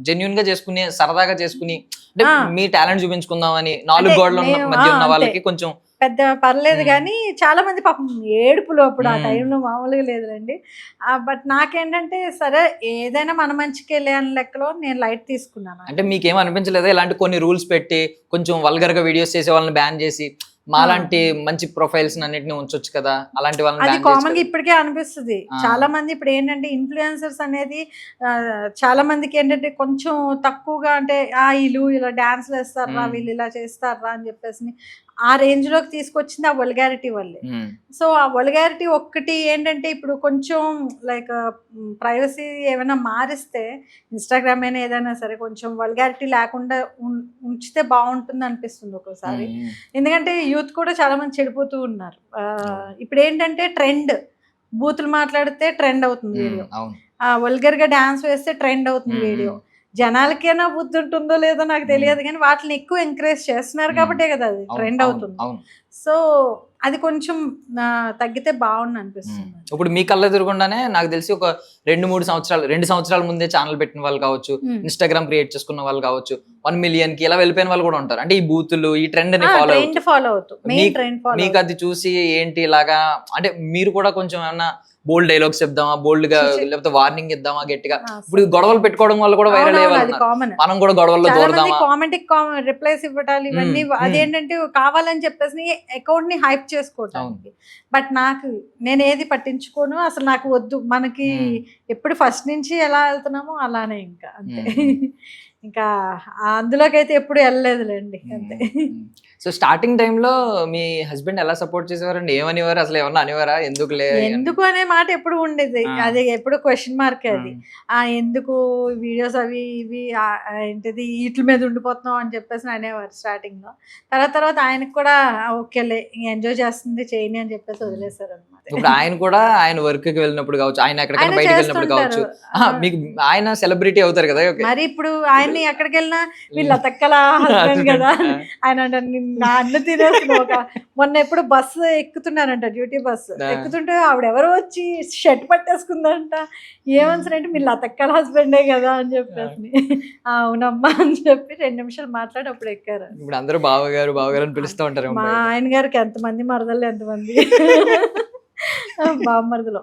జెన్యున్ గా చేసుకుని సరదాగా చేసుకుని అంటే మీ టాలెంట్ చూపించుకుందాం అని 4 గోడల మధ్య ఉన్న వాళ్ళకి కొంచెం పెద్ద పర్లేదు కానీ చాలా మంది పాపం ఏడుపులు అప్పుడు ఆ టైంలో మామూలుగా లేదులేండి. బట్ నాకేంటంటే సరే ఏదైనా మన మంచికి వెళ్ళే అని లెక్కలో నేను లైట్ తీసుకున్నాను. అంటే మీకేం అనిపించలేదా ఇలాంటి కొన్ని రూల్స్ పెట్టి కొంచెం వల్గర్ గా వీడియోస్ చేసే వాళ్ళని బ్యాన్ చేసి మాలాంటి మంచి ప్రొఫైల్స్ అన్నిటిని ఉంచొచ్చు కదా, అలాంటి వాళ్ళని అది కామన్ గా ఇప్పటికే అనిపిస్తుంది. చాలా మంది ఇప్పుడు ఏంటంటే ఇన్ఫ్లుయెన్సర్స్ అనేది చాలా మందికి ఏంటంటే కొంచెం తక్కువగా అంటే వీళ్ళు ఇలా డాన్స్లు వేస్తారా, వీళ్ళు ఇలా చేస్తారా అని చెప్పేసి ఆ రేంజ్ లోకి తీసుకొచ్చింది ఆ వల్గారిటీ వల్లే. సో ఆ వల్గారిటీ ఒక్కటి ఏంటంటే ఇప్పుడు కొంచెం లైక్ ప్రైవసీ ఏమైనా మారిస్తే ఇన్స్టాగ్రామ్ అయినా ఏదైనా సరే కొంచెం వల్గారిటీ లేకుండా ఉంచితే బాగుంటుంది అనిపిస్తుంది ఒక్కోసారి. ఎందుకంటే యూత్ కూడా చాలా మంది చెడిపోతూ ఉన్నారు. ఇప్పుడు ఏంటంటే ట్రెండ్, బూతులు మాట్లాడితే ట్రెండ్ అవుతుంది వీడియో, వల్గర్ గా డాన్స్ వేస్తే ట్రెండ్ అవుతుంది వీడియో, జనాలకైనా బుద్ధి ఉంటుందో లేదో నాకు తెలియదు కానీ వాటిని ఎక్కువ ఎంకరేజ్ చేస్తున్నారు కాబట్టే కదా అది ట్రెండ్ అవుతుంది. సో అది కొంచెం తగ్గితే బాగుంది అనిపిస్తుంది. ఇప్పుడు మీ కళ్ళ ఎదురుగుండానే నాకు తెలిసి ఒక 2 సంవత్సరాల ముందే ఛానల్ పెట్టిన వాళ్ళు కావచ్చు, ఇన్స్టాగ్రామ్ క్రియేట్ చేసుకున్న వాళ్ళు కావచ్చు, 1 million కి ఇలా వెళ్ళిపోయిన వాళ్ళు కూడా ఉంటారు. అంటే ఈ బూతులు ఈ ట్రెండ్ ని ఫాలో అవుతూ మీకు అది చూసి ఏంటి ఇలాగా అంటే మీరు కూడా కొంచెం ఏమన్నా బోల్డ్ డైలాగ్స్ చెప్దామా, బోల్డ్ గా లేకపోతే వార్నింగ్ ఇద్దామా గట్టిగా? ఇప్పుడు గొడవలు పెట్టుకోవడం వల్ల కూడా వైరల్ అయ్యే మనం కూడా గొడవల్లో దూరదామా, కామెంట్ రిప్లైస్ ఇవ్వటాలు ఇవన్నీ అదేంటంటే కావాలని చెప్పేసి అకౌంట్ ని హైప్ చేసుకోవటానికి. బట్ నేను ఏది పట్టించుకోను అసలు, నాకు వద్దు. మనకి ఎప్పుడు ఫస్ట్ నుంచి ఎలా వెళ్తున్నామో అలానే ఇంకా అంతే. ఇంకా అందులోకి అయితే ఎప్పుడు వెళ్ళలేదులేండి అంతే. సో స్టార్టింగ్ టైంలో మీ హస్బెండ్ ఎలా సపోర్ట్ చేసేవారండి? ఏమనివారు అసలు? ఏమన్నా అనివారా? ఎందుకు అనే మాట ఎప్పుడు ఉండేది, అది ఎప్పుడు క్వశ్చన్ మార్క్ అది. ఎందుకు వీడియోస్ అవి ఇవి ఏంటిది వీటి మీద ఉండిపోతున్నాం అని చెప్పేసి అనేవారు స్టార్టింగ్ లో. తర్వాత ఆయనకు కూడా ఓకేలే ఎంజాయ్ చేస్తుంది చేయని అని చెప్పేసి వదిలేశారు అనమాట. ఇప్పుడు ఆయన కూడా ఆయన వర్క్ కి వెళ్ళినప్పుడు కావచ్చు, ఆయన ఎక్కడికైనా బయటకు వెళ్ళినప్పుడు కావచ్చు, మీకు ఆయన సెలబ్రిటీ అవుతారు కదా మరి. ఇప్పుడు ఆయన్ని ఎక్కడికి వెళ్ళినా వీళ్ళ తక్కల హస్బెండ్ కదా ఆయన నా అన్న తినేస్తున్నా. మొన్న ఎప్పుడు బస్సు ఎక్కుతున్నారంట, డ్యూటీ బస్సు ఎక్కుతుంటే ఆవిడ ఎవరో వచ్చి షర్ట్ పట్టేసుకుందంట. ఏమన్సరంటే మీరు లతక్కల హస్బెండే కదా అని చెప్పేసి అవునమ్మా అని చెప్పి 2 నిమిషాలు మాట్లాడి అప్పుడు ఎక్కారు. ఇప్పుడు అందరూ బావగారు అని పిలుస్తూ ఉంటారు. మా ఆయన గారికి ఎంతమంది మరదలు, ఎంతమంది బామ్మరదలో.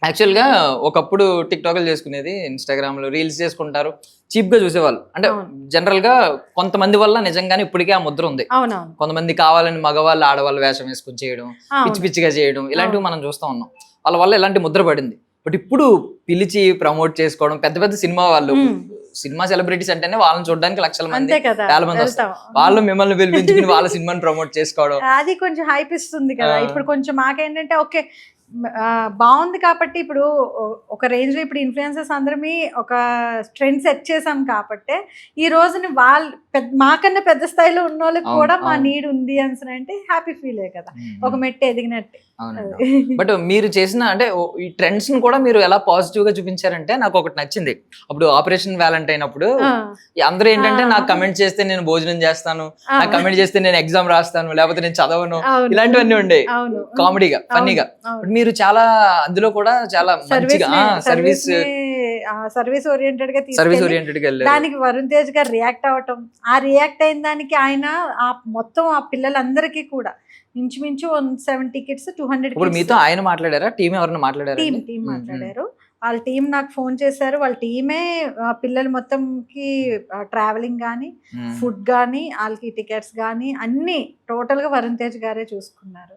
యాక్చువల్ గా ఒకప్పుడు టిక్ టాక్లు చేసుకునేది, ఇన్స్టాగ్రామ్ లో రీల్స్ చేసుకుంటారు, చీప్ గా చూసేవాళ్ళు. అంటే జనరల్ గా కొంతమంది వల్ల నిజంగానే ఇప్పటికే ఆ ముద్ర ఉంది. కొంతమంది కావాలని మగవాళ్ళు ఆడవాళ్ళు వేషం వేసుకుని చేయడం, పిచ్చి పిచ్చిగా చేయడం, ఇలాంటివి మనం చూస్తూ ఉన్నాం. వాళ్ళ వల్ల ఇలాంటి ముద్ర పడింది. బట్ ఇప్పుడు పిలిచి ప్రమోట్ చేసుకోవడం, పెద్ద పెద్ద సినిమా వాళ్ళు, సినిమా సెలబ్రిటీస్ అంటేనే వాళ్ళని చూడడానికి లక్షల మంది చాలా మంది వస్తారు. వాళ్ళు మిమ్మల్ని పిలిపించుకుని వాళ్ళ సినిమాని ప్రమోట్ చేసుకోవడం, అది కొంచెం హైప్ ఇస్తుంది కదా. ఇప్పుడు కొంచెం మాకేంటంటే ఓకే బాగుంది కాబట్టి ఇప్పుడు ఒక రేంజ్ లో ఇప్పుడు ఇన్ఫ్లుయెన్సర్స్ అందరమీ ఒక ట్రెండ్ సెట్ చేసాం కాబట్టి ఈ రోజుని వాళ్ళు మాకన్నా పెద్ద స్థాయిలో ఉన్న వాళ్ళకి కూడా మా నీడ్ ఉంది అని అంటే హ్యాపీ ఫీల్ అయ్యే కదా, ఒక మెట్టు ఎదిగినట్టే. బట్ మీరు చేసిన అంటే ఈ ట్రెండ్స్ ని కూడా మీరు ఎలా పాజిటివ్ గా చూపించారంటే నాకు ఒకటి నచ్చింది. అప్పుడు ఆపరేషన్ వ్యాలంటైన్ అప్పుడు అందరూ ఏంటంటే నాకు కమెంట్ చేస్తే నేను భోజనం చేస్తాను, నాకు కమెంట్ చేస్తే నేను ఎగ్జామ్ రాస్తాను, లేకపోతే నేను చదవను, ఇలాంటివన్నీ ఉండే కామెడీగా ఫన్నీగా. మీరు చాలా అందులో కూడా చాలా మంచిగా సర్వీస్ ఓరియంటెడ్ గా దానికి వరుణ్ తేజ్ గారు రియాక్ట్ అవటం, ఆ రియాక్ట్ అయిన దానికి ఆయన మొత్తం ఆ పిల్లలందరికీ కూడా ఇంచుమించు 170 kids 200 ఇప్పుడు మీతో ఆయన మాట్లాడారా? టీం ఎవరైనా మాట్లాడారా? టీం మాట్లాడారు. వాళ్ళ టీం నాకు ఫోన్ చేశారు. వాళ్ళ టీమే పిల్లలు మొత్తంకి ట్రావెలింగ్ కానీ, ఫుడ్ కానీ, వాళ్ళకి టికెట్స్ కానీ అన్ని టోటల్ గా వరుణ్ తేజ్ గారే చూసుకున్నారు.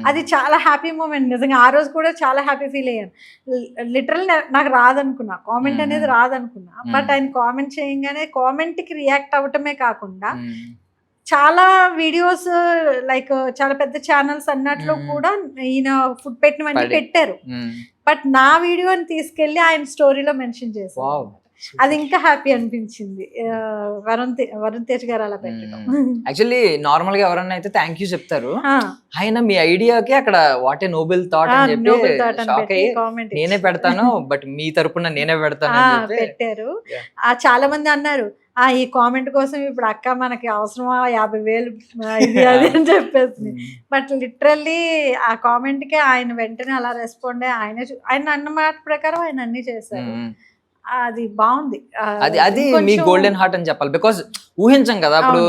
అది చాలా హ్యాపీ మూమెంట్ నిజంగా. ఆ రోజు కూడా చాలా హ్యాపీ ఫీల్ అయ్యాను. లిటరల్ నాకు రాదనుకున్నా, కామెంట్ అనేది రాదనుకున్నా. బట్ ఆయన కామెంట్ చేయగానే కామెంట్ కి రియాక్ట్ అవ్వటమే కాకుండా చాలా వీడియోస్ లైక్ చాలా పెద్ద ఛానల్స్ అన్నట్లు కూడా ఈయన ఫుడ్ పెట్టినవన్నీ పెట్టారు. బట్ నా వీడియోని తీసుకెళ్లి ఆయన స్టోరీలో మెన్షన్ చేశారు. అది ఇంకా హ్యాపీ అనిపించింది వరుణ్ తేజ్ గారు అలా పెట్టడం. యాక్చువల్లీ నార్మల్ గా ఎవరన్నా అయితే థ్యాంక్ యూ చెప్తారు, ఆయన మీ ఐడియాకి అక్కడ వాట్ ఏ నోబెల్ థాట్ అని చెప్పి షాక్ అయ్యి నేనే పెడతాను, బట్ మీ తరపున నేనే పెడతాను పెట్టారు. చాలా మంది అన్నారు ఈ కామెంట్ కోసం ఇప్పుడు అక్క మనకి అవసరమా 50,000 ఇది అది అని చెప్పేసి. బట్ లిటరల్లీ ఆ కామెంట్ కి ఆయన వెంటనే అలా రెస్పాండ్ అయ్యి ఆయన అన్న మాట ప్రకారం ఆయన అన్ని చేశారు. అది బాగుంది. అది మీ గోల్డెన్ హార్ట్ అని చెప్పాలి. బికాస్ ఊహించం కదా, అప్పుడు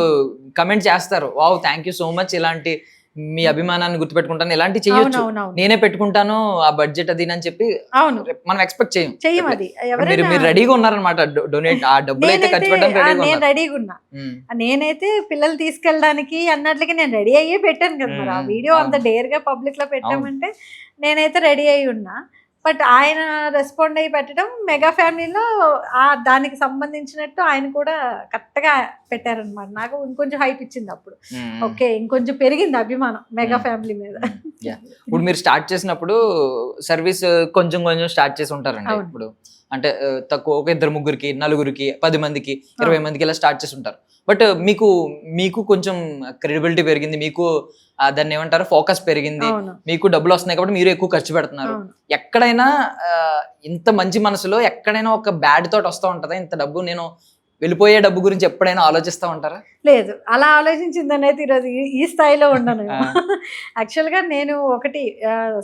కమెంట్ చేస్తారు wow thank you so much, ఇలాంటి మీ అభిమానాన్ని గుర్తుపెట్టుకుంటాను, ఇలాంటి చేయొచ్చు, నేనే పెట్టుకుంటాను ఆ బడ్జెట్ అది అని చెప్పి మనం ఎక్స్పెక్ట్ చేయం. అది మీరు రెడీగా ఉన్నారనమాట డొనేట్ ఆ డబ్బులు అయితే ఖర్చు పెట్టడానికి నేను రెడీగా ఉన్నా. నేనైతే పిల్లలు తీసుకెళ్ళడానికి అన్నట్లకి నేను రెడీ అయ్యే పెట్టాను కదా. మరి ఆ వీడియో అంత డేర్ గా పబ్లిక్ లో పెట్టామంటే నేనైతే రెడీ అయ్యి ఉన్నా. బట్ ఆయన రెస్పాండ్ అయ్యి పెట్టడం మెగా ఫ్యామిలీలో దానికి సంబంధించినట్టు ఆయన కూడా కరెక్ట్ గా పెట్టారనమాట. నాకు ఇంకొంచెం హైప్ ఇచ్చింది అప్పుడు. ఓకే ఇంకొంచెం పెరిగింది అభిమానం మెగా ఫ్యామిలీ మీద. ఇప్పుడు మీరు స్టార్ట్ చేసినప్పుడు సర్వీస్ కొంచెం స్టార్ట్ చేసి ఉంటారండి. ఇప్పుడు అంటే తక్కువ ఒక 2-3కి 4కి 10 మందికి 20 మందికి ఇలా స్టార్ట్ చేసి ఉంటారు. బట్ మీకు కొంచెం క్రెడిబిలిటీ పెరిగింది, మీకు దాన్ని ఏమంటారు ఫోకస్ పెరిగింది, మీకు డబ్బులు వస్తున్నాయి కాబట్టి మీరు ఎక్కువ ఖర్చు పెడుతున్నారు. ఎక్కడైనా ఇంత మంచి మనసులో ఎక్కడైనా ఒక బ్యాడ్ థాట్ వస్తూ ఉంటుందా? ఇంత డబ్బు నేను వెళ్ళిపోయే డబ్బు గురించి ఎప్పుడైనా ఆలోచిస్తూ ఉంటారా? లేదు, అలా ఆలోచించిందని అయితే ఈరోజు ఈ స్థాయిలో ఉండను. యాక్చువల్గా నేను ఒకటి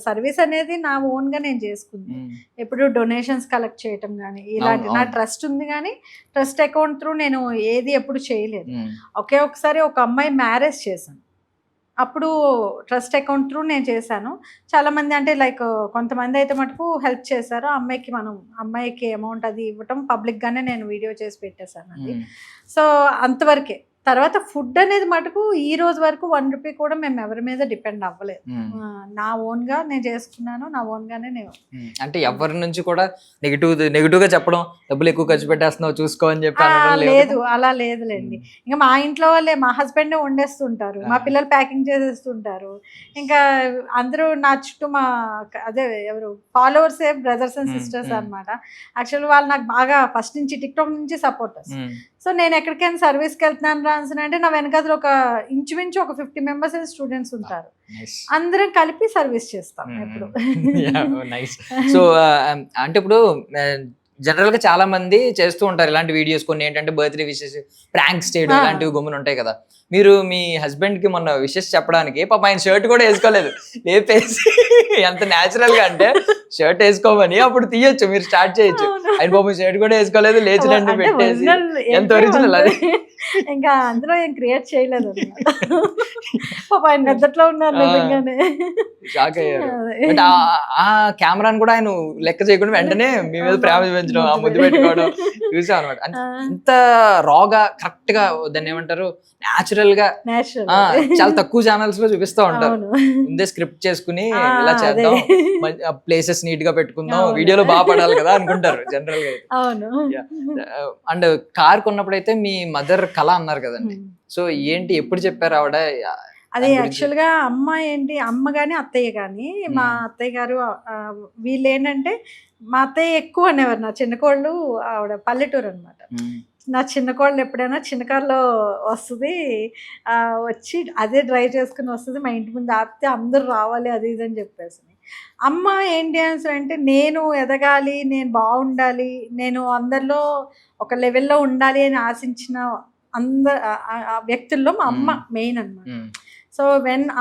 సర్వీస్ అనేది నా ఓన్గా నేను చేసుకుంది. ఎప్పుడు డొనేషన్స్ కలెక్ట్ చేయటం కానీ ఇలాంటి నా ట్రస్ట్ ఉంది, కానీ ట్రస్ట్ అకౌంట్ త్రూ నేను ఏది ఎప్పుడు చేయలేదు. ఒకే ఒకసారి ఒక అమ్మాయి మ్యారేజ్ చేశాను, అప్పుడు ట్రస్ట్ అకౌంట్ త్రూ నేను చేశాను. చాలామంది అంటే లైక్ కొంతమంది అయితే మటుకు హెల్ప్ చేశారు. అమ్మాయికి అమౌంట్ అది ఇవ్వటం పబ్లిక్గానే నేను వీడియో చేసి పెట్టేశాను అది. సో అంతవరకే. తర్వాత ఫుడ్ అనేది మటుకు ఈ రోజు వరకు 1 రూపీ కూడా మేము ఎవరి మీద డిపెండ్ అవ్వలేదు. నా ఓన్గా నేను చేసుకున్నాను, నా ఓన్గానే నేను. అంటే ఎవరి నుంచి కూడా నెగిటివ్ గా చెప్పడం, డబ్బులు ఎక్కువ ఖర్చు పెట్టేస్తున్నావు చూసుకో అని చెప్పి లేదు, అలా లేదులేండి. ఇంకా మా ఇంట్లో వాళ్ళే, మా హస్బెండ్ వండేస్తుంటారు, మా పిల్లలు ప్యాకింగ్ చేసేస్తుంటారు. ఇంకా అందరూ నా చుట్టూ ఎవరు ఫాలోవర్సే బ్రదర్స్ అండ్ సిస్టర్స్ అనమాట. యాక్చువల్లీ వాళ్ళు నాకు బాగా ఫస్ట్ నుంచి టిక్టాక్ నుంచి సపోర్టర్స్. సో నేను ఎక్కడికైనా సర్వీస్కి వెళ్తున్నాను రాన్సన్ అంటే నా వెనకాల ఒక ఇంచుమించు ఒక 50 మెంబర్స్ స్టూడెంట్స్ ఉంటారు. అందరం కలిపి సర్వీస్ చేస్తాం ఎప్పుడు. సో అంటే ఇప్పుడు జనరల్ గా చాలా మంది చేస్తూ ఉంటారు ఇలాంటి వీడియోస్. కొన్ని ఏంటంటే బర్త్డే విషెస్, ప్రాంక్స్ చేయడం ఇలాంటివి గమ్మున ఉంటాయి కదా. మీరు మీ హస్బెండ్ కి మొన్న విషెస్ చెప్పడానికి పాప ఆయన షర్ట్ కూడా వేసుకోలేదు, లేపేసి ఎంత న్యాచురల్ గా అంటే షర్ట్ వేసుకోమని అప్పుడు తీయొచ్చు, మీరు స్టార్ట్ చేయొచ్చు. ఆయన పాప షర్ట్ కూడా వేసుకోలేదు, లేచి రండి పెట్టేసి. ఎంత ఒరిజినల్ అది. ఇంకా అందులో ఏం క్రియేట్ చేయలేదు పాప, ఆయన నిద్రలో ఉన్నారు నిజంగానే. షాక్ అయ్యారు. బట్ ఆ కెమెరాని కూడా ఆయన లెక్క చేయకుండా వెంటనే మీ మీద ప్రేమ చూపించడం, ఆ ముద్దు పెట్టుకోవడం చూసాం అనమాట. ఇంత రాగా కరెక్ట్ గా దాన్ని ఏమంటారు న్యాచురల్ గా చాలా తక్కువ ఛానల్స్ లో చూపిస్తూ ఉంటారు. ముందే స్క్రిప్ట్ చేసుకుని ఇలా చేద్దాం, ప్లేసెస్ నీట్ గా పెట్టుకుందాం, వీడియోలో బాగా పడాలి కదా అనుకుంటారు జనరల్ గా. అండ్ కార్ కొన్నప్పుడు అయితే మీ మదర్ కళ అన్నారు కదండి. సో ఏంటి, ఎప్పుడు చెప్పారు ఆవిడ? అది యాక్చువల్ గా అమ్మ గాని అత్తయ్య గాని, మా అత్తయ్య గారు వీళ్ళు ఏంటంటే, మా అత్తయ్య ఎక్కువ అనేవారు. నా చిన్న కోళ్ళు, ఆవిడ పల్లెటూరు అనమాట. నా చిన్న కోళ్ళు ఎప్పుడైనా చిన్న కార్లో వస్తుంది, వచ్చి అదే డ్రైవ్ చేసుకుని వస్తుంది, మా ఇంటి ముందు ఆపితే అందరూ రావాలి అది ఇది అని చెప్పేసి. అమ్మ ఏంటి అంటే, నేను ఎదగాలి, నేను బాగుండాలి, నేను అందరిలో ఒక లెవెల్లో ఉండాలి అని ఆశించిన వ్యక్తుల్లో మా అమ్మ మెయిన్ అనమాట. సో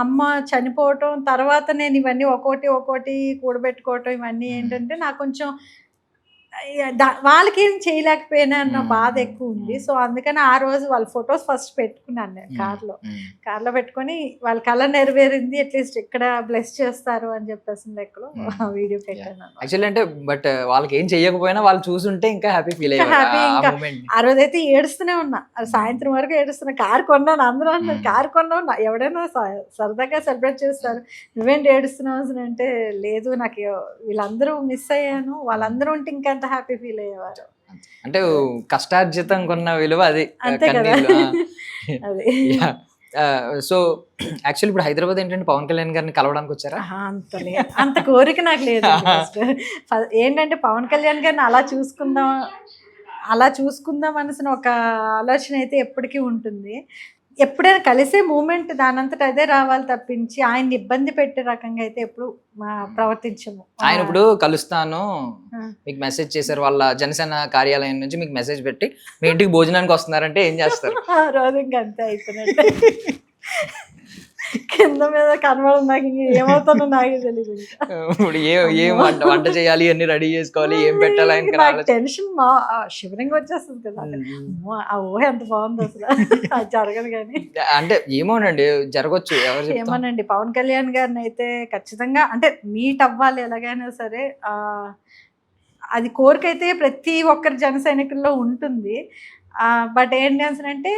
అమ్మ చనిపోవటం తర్వాత నేను ఇవన్నీ ఒక్కోటి కూడబెట్టుకోవటం, ఇవన్నీ ఏంటంటే నాకు కొంచెం వాళ్ళకేం చేయలేకపోయినా అన్న బాధ ఎక్కువ ఉంది. సో అందుకని ఆ రోజు వాళ్ళ ఫొటోస్ ఫస్ట్ పెట్టుకున్నాను నేను కార్లో పెట్టుకొని, వాళ్ళ కళ నెరవేరింది, అట్లీస్ట్ ఇక్కడ బ్లెస్ చేస్తారు అని చెప్పేసి లెక్కలో వీడియో పెట్టాను. యాక్చువల్లీ అంటే బట్ వాళ్ళకి ఏం చేయకపోయినా వాళ్ళు చూసుంటే ఇంకా హ్యాపీ ఫీల్ హ్యాపీ. ఇంకా ఆ రోజు అయితే ఏడుస్తూనే ఉన్నా, సాయంత్రం వరకు ఏడుస్తున్నా. కార్ కొన్నాను, అందరూ అన్నారు కార్ కొన్నావు, ఎవడైనా సరదాగా సెలబ్రేట్ చేస్తారు, నువ్వేంటి ఏడుస్తున్నావు అంటే, లేదు నాకు వీళ్ళందరూ మిస్ అయ్యాను, వాళ్ళందరూ ఉంటే ఇంకా హ్యాపీ ఫీల్ అయ్యేవారు. అంటే కష్టార్జితం కొన్న విలువ అది. సో యాక్చువల్లీ ఇప్పుడు హైదరాబాద్ ఏంటంటే పవన్ కళ్యాణ్ గారిని కలవడానికి వచ్చారా? అంత కోరిక నాకు లేదు. ఏంటంటే పవన్ కళ్యాణ్ గారిని అలా చూసుకుందాం అనేసిన ఒక ఆలోచన అయితే ఎప్పటికీ ఉంటుంది. ఎప్పుడైనా కలిసే మూమెంట్ దానంతట అదే రావాలి తప్పించి ఆయన్ని ఇబ్బంది పెట్టే రకంగా అయితే ఎప్పుడు ప్రవర్తించము. ఆయన ఇప్పుడు కలుస్తాను మీకు మెసేజ్ చేశారు, వాళ్ళ జనసేన కార్యాలయం నుంచి మీకు మెసేజ్ పెట్టి మీ ఇంటికి భోజనానికి వస్తున్నారంటే ఏం చేస్తారు? రోజు ఇంకా అంతే అయిపోయినట్టు, కింద మీద కనబడదు, నాకు ఏమవుతుందో నాకే తెలియదు. ఇప్పుడు ఏం వంట చేయాలి, అన్ని రెడీ చేసుకోవాలి, ఏం పెట్టాలి, టెన్షన్ శివరింగ్ వచ్చేస్తుంది కదా. ఆ ఊహ ఎంత బాగుంది అసలు, అది జరగదు కానీ. అంటే ఏమోనండి జరగచ్చు, ఏమోనండి. పవన్ కళ్యాణ్ గారిని అయితే ఖచ్చితంగా అంటే మీట్ అవ్వాలి ఎలాగైనా సరే, అది కోరికైతే ప్రతి ఒక్కరి జన సైనికుల్లో ఉంటుంది. బట్ ఏంటి అంటే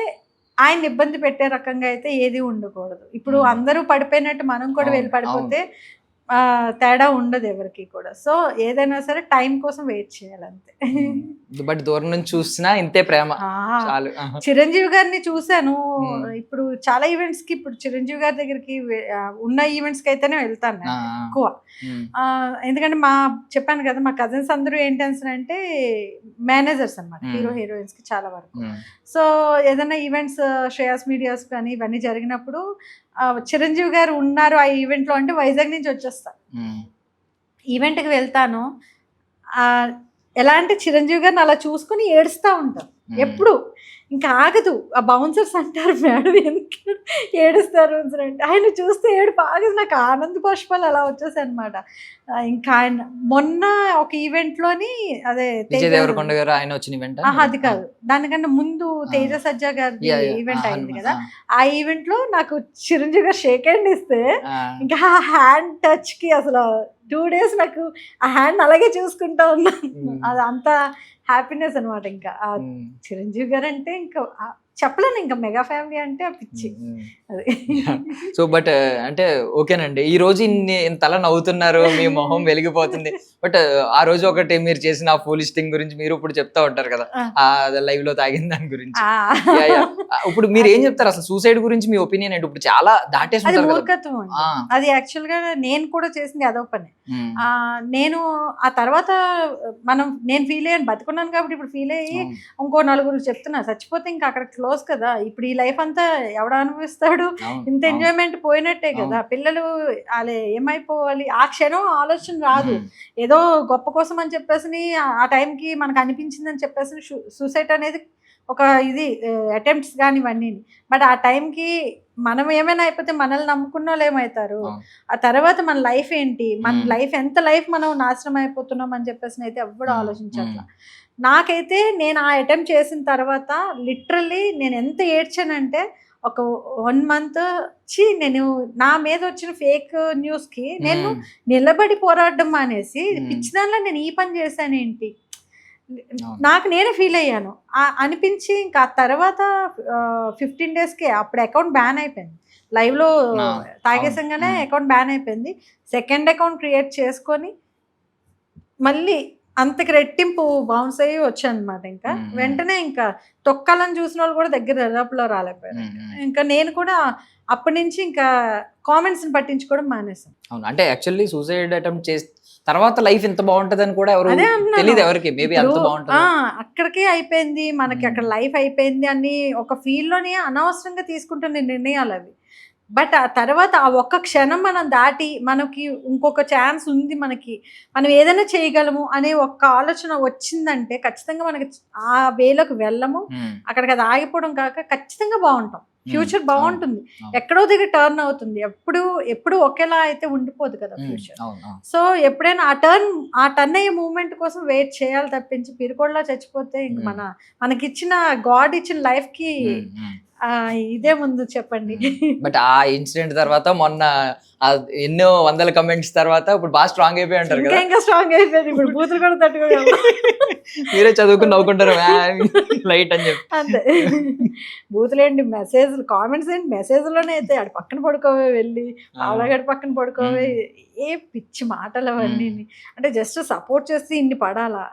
ఆయన ఇబ్బంది పెట్టే రకంగా అయితే ఏది ఉండకూడదు. ఇప్పుడు అందరూ పడిపోయినట్టు మనం కూడా వెళ్ళి పడిపోతే తేడా ఉండదు ఎవరికి కూడా. సో ఏదైనా సరే టైం కోసం వెయిట్ చేయాలంతే. బట్ దూరం నుంచి చూసినా ఇంతే ప్రేమ చాలు. చిరంజీవి గారిని చూశాను ఇప్పుడు చాలా ఈవెంట్స్ కి. ఇప్పుడు చిరంజీవి గారి దగ్గరికి ఉన్న ఈవెంట్స్ కి అయితేనే వెళ్తాను నేను ఎక్కువ. ఎందుకంటే చెప్పాను కదా మా కజిన్స్ అందరూ ఏంటి అంటే మేనేజర్స్ అనమాట హీరో హీరోయిన్స్ కి చాలా వరకు. సో ఏదైనా ఈవెంట్స్ శ్రేయాస్ మీడియాస్ కానీ ఇవన్నీ జరిగినప్పుడు చిరంజీవి గారు ఉన్నారు ఆ ఈవెంట్ లో అంటే వైజాగ్ నుంచి వచ్చేస్తాను ఈవెంట్ కి వెళ్తాను. ఎలా అంటే చిరంజీవి గారిని అలా చూసుకుని ఏడుస్తూ ఉంటాను ఎప్పుడు. ఇంకా ఆగదు. ఆ బౌన్సర్స్ అంటారు మేడం ఎందుకు ఏడుస్తారు అంటే ఆయన చూస్తే ఏడుపు ఆగదు. నాకు ఆనంద బాష్పాలు అలా వచ్చేసాయి అనమాట. ఇంకా ఆయన మొన్న ఒక ఈవెంట్ లోని అదే దేవరకొండ గారు ఆయన వచ్చిన ఈవెంట్ అది కాదు, దానికన్నా ముందు తేజ సజ్జా గారి ఈవెంట్ అయింది కదా. ఆ ఈవెంట్ లో నాకు చిరంజీవి గారు షేక్ హ్యాండ్ ఇస్తే ఇంకా ఆ హ్యాండ్ టచ్ కి అసలు 2 days నాకు ఆ హ్యాండ్ అలాగే చూసుకుంటా ఉన్నాను. అది అంత హ్యాపీనెస్ అనమాట. ఇంకా చిరంజీవి గారు అంటే ఇంకా చెప్పలేను, ఇంకా మెగా ఫ్యామిలీ అంటే ఆ పిచ్చి అది. సో బట్ అంటే ఓకేనండి, ఈ రోజు ఇంతలా నవ్వుతున్నారు, మీ మొహం వెలిగిపోతుంది. బట్ ఆ రోజు ఒకటి మీరు చేసిన ఆ ఫూలిష్ థింగ్ గురించి మీరు ఇప్పుడు చెప్తా ఉంటారు కదా, ఆ లైవ్ లో తాగిన దాని గురించి. ఇప్పుడు మీరు ఏం చెప్తారు అసలు సూసైడ్ గురించి మీ ఒపీనియన్ ఏంటి? ఇప్పుడు చాలా దాటేసి మూర్ఖత్వం అది. యాక్చువల్ గా నేను కూడా చేసింది అదో పని. నేను ఆ తర్వాత నేను ఫీల్ అయ్యాను, బతుకున్నాను కాబట్టి ఇప్పుడు ఫీల్ అయ్యి ఇంకో నలుగురు చెప్తున్నా. చచ్చిపోతే ఇంకా అక్కడ క్లోజ్ కదా. ఇప్పుడు ఈ లైఫ్ అంతా ఎవడ అనుభవిస్తాడు? ఇంత ఎంజాయ్మెంట్ పోయినట్టే కదా. పిల్లలు అలా ఏమైపోవాలి ఆ క్షణం ఆలోచన రాదు. ఏదో గొప్ప కోసం అని చెప్పేసి ఆ టైంకి మనకు అనిపించిందని చెప్పేసి సూసైడ్ అనేది ఒక ఇది అటెంప్ట్స్ కానీ ఇవన్నీ. బట్ ఆ టైంకి మనం ఏమైనా అయిపోతే మనల్ని నమ్ముకున్న వాళ్ళు ఏమవుతారు? ఆ తర్వాత మన లైఫ్ ఏంటి, మన లైఫ్ ఎంత లైఫ్ మనం నాశనం అయిపోతున్నాం అని చెప్పేసి అయితే ఎవ్వడు ఆలోచించట్లా. నాకైతే నేను ఆ అటెంప్ట్ చేసిన తర్వాత లిటరల్లీ నేను ఎంత ఏడ్చానంటే ఒక 1 month నేను నా మీద వచ్చిన ఫేక్ న్యూస్కి నేను నిలబడి పోరాడడం మానేసి పిచ్చిదానిలో నేను ఈ పని చేశానేంటి నాకు నేనే ఫీల్ అయ్యాను అనిపించి. ఇంకా తర్వాత 15 daysకే అప్పుడు అకౌంట్ బ్యాన్ అయిపోయింది. లైవ్లో తాగేసంగానే అకౌంట్ బ్యాన్ అయిపోయింది. సెకండ్ అకౌంట్ క్రియేట్ చేసుకొని మళ్ళీ అంతకి రెట్టింపు బౌన్స్ అయ్యి వచ్చాను అనమాట. ఇంకా వెంటనే ఇంకా తొక్కాలని చూసిన వాళ్ళు కూడా దగ్గర దరిదాపులో రాలేకపోయారు. ఇంకా నేను కూడా అప్పటి నుంచి ఇంకా కామెంట్స్ని పట్టించుకోవడం మానేసాను. అవును, అంటే యాక్చువల్లీ సూసైడ్ అటెంప్ట్ చేసి తర్వాత లైఫ్ ఎంత బాగుంటది అని కూడా ఎవరు తెలియదు ఎవరికి. మేబీ అంత బాగుంటుంది అక్కడికే అయిపోయింది మనకి, అక్కడ లైఫ్ అయిపోయింది అని ఒక ఫీల్ లోనే అనవసరంగా తీసుకుంటున్న నిర్ణయాలు అవి. బట్ ఆ తర్వాత ఆ ఒక్క క్షణం మనం దాటి మనకి ఇంకొక ఛాన్స్ ఉంది, మనకి మనం ఏదైనా చేయగలము అనే ఒక్క ఆలోచన వచ్చిందంటే ఖచ్చితంగా మనకి ఆ వేలోకి వెళ్ళము. అక్కడికి అది ఆగిపోవడం కాక ఖచ్చితంగా బాగుంటాం. ఫ్యూచర్ బాగుంటుంది, ఎక్కడో దగ్గర టర్న్ అవుతుంది. ఎప్పుడు ఒకేలా అయితే ఉండిపోదు కదా ఫ్యూచర్. సో ఎప్పుడైనా ఆ టర్న్ అయ్యే మూమెంట్ కోసం వెయిట్ చేయాలి తప్పించి పిరికోళ్ళ చచ్చిపోతే ఇంక మనకిచ్చిన గాడ్ ఇచ్చిన లైఫ్ కి ఇదే ముందు చెప్పండి. బట్ ఆ ఇన్సిడెంట్ తర్వాత మొన్న ఎన్నో వందల కమెంట్స్ తర్వాత ఇప్పుడు బాగా స్ట్రాంగ్ అయిపోయి ఉంటారు కదా. ఇంకా స్ట్రాంగ్ అయిపోయింది. ఇప్పుడు బూతులు కూడా తట్టుకోగలరు. మీరే చదువుకుని నవ్వుకుంటారు లైట్ అని చెప్పి. అంతే, బూతులేండి, మెసేజ్లు కామెంట్స్ ఏంటి మెసేజ్లోనే అయితే ఆడ పక్కన పడుకోవే, వెళ్ళి ఆలగడ పక్కన పడుకోవే, ఏ పిచ్చి మాటలు అవన్నీ. అంటే జస్ట్ సపోర్ట్ చేస్తే ఇన్ని పడాలా?